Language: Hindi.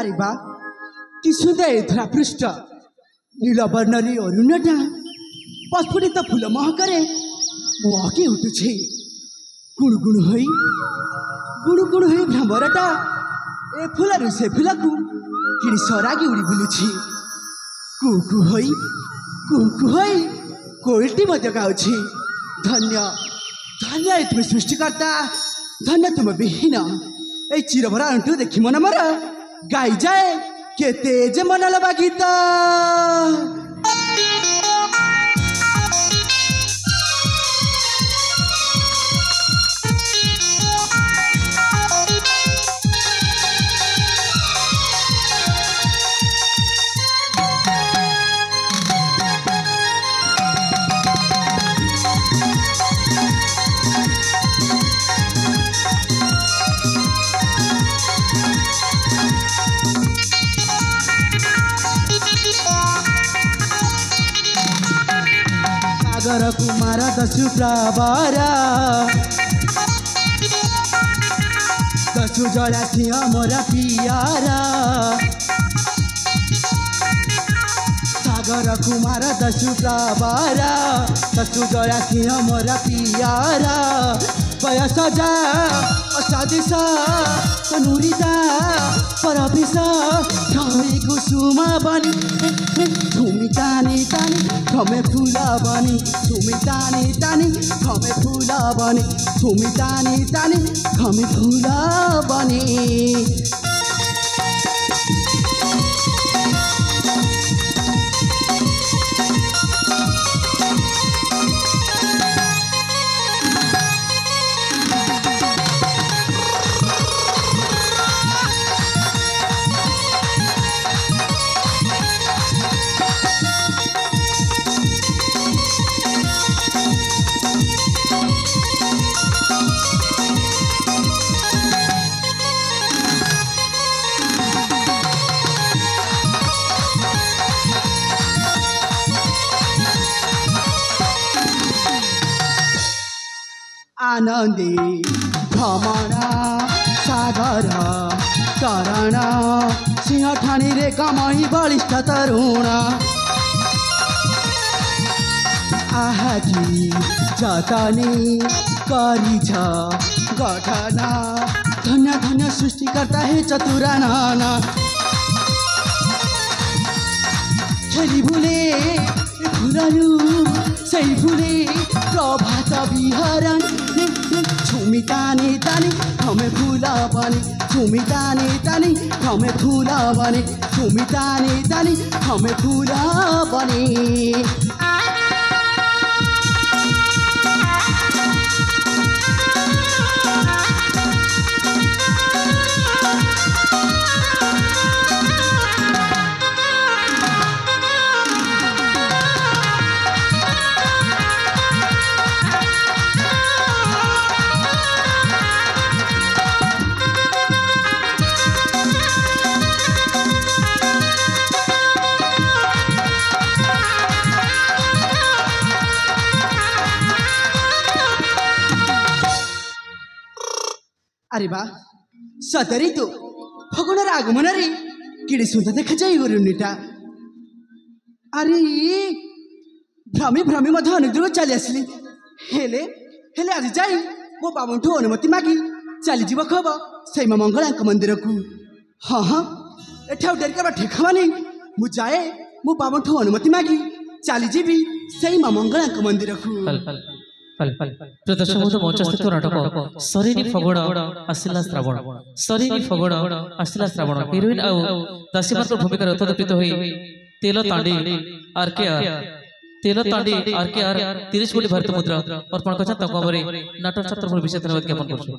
अरे बा कि सुंदर धरा पृष्ठ नीलवर्णरी अरुणटा प्रस्फुटित फूल महकरे महकी उठुछे गुणगुण होई भ्रमरटा ए फूलरू से फूलकू कि सरागी उड़ी बुलुछि कुकु होई कोइलटी मध्य गाउछि धन्य धन्य तुम सृष्टिकर्ता धन्य तुम विहीन ए चिरभरा अंटू देखि मन मर गाई जाए केते जे मन लबा गीत सागर कुमार दसु प्रवरा दसु जड़ा सिंह मोर पियारा सागर कुमार दसु प्रवरा दसु जड़ा सिंह मोर पियारा बयस जा असादिसा तनुरिता परभिसा ठमी कुसुमा बनी तुमी तानी तानी ठमे फूला बनी तुमी तानी तानी ठमे फूला बनी तुमी तानी तानी ठमे फूला बनी आनंदी भ्रमणा सागर तरण सिंह ठाणी रे कमही बलिष्ठ तरुण आहाजी जतनी करिछ गठन धन्य धन्य सृष्टिकर्ता हे चतुरानन खेली भूले फुलरू सही फूले प्रभात विहरण छुमी तानी तानी हमें फूला बनी छुमी तानी तानी हमें फूला बनी छुमी तानी तानी हमें फूला बनी अरे बा सतरी तो फगुणर आगमन रे किड़ी सुंदर देखा जाए अरुणीटा अरे भ्रमी भ्रमी मध्य अनुद्र चली आसली हेले हेले आज जाई मो बाबुठू अनुमति मागी चली जीव खब से मंगला मंदिर को हाँ हाँ एठा डेरी करवा ठेकवा नहीं मु जाए मो बाबुठू अनुमति मागी चली जीवी से मंगला मंदिर को प्रदर्शन मंचस्थित नाटक सरिनी फगुण आसिला श्रावण सरिनी फगुण आसिला श्रावण हिरोइन आउ दासीमात्र भूमिका उत्पादित होई तेल तांडी आरकेआर तेल तांडी आरकेआर 30 कोटी भारत मुद्रा अर्पण करछन तको हमरे नाटक छात्र विशेष धन्यवाद ज्ञापन करछु।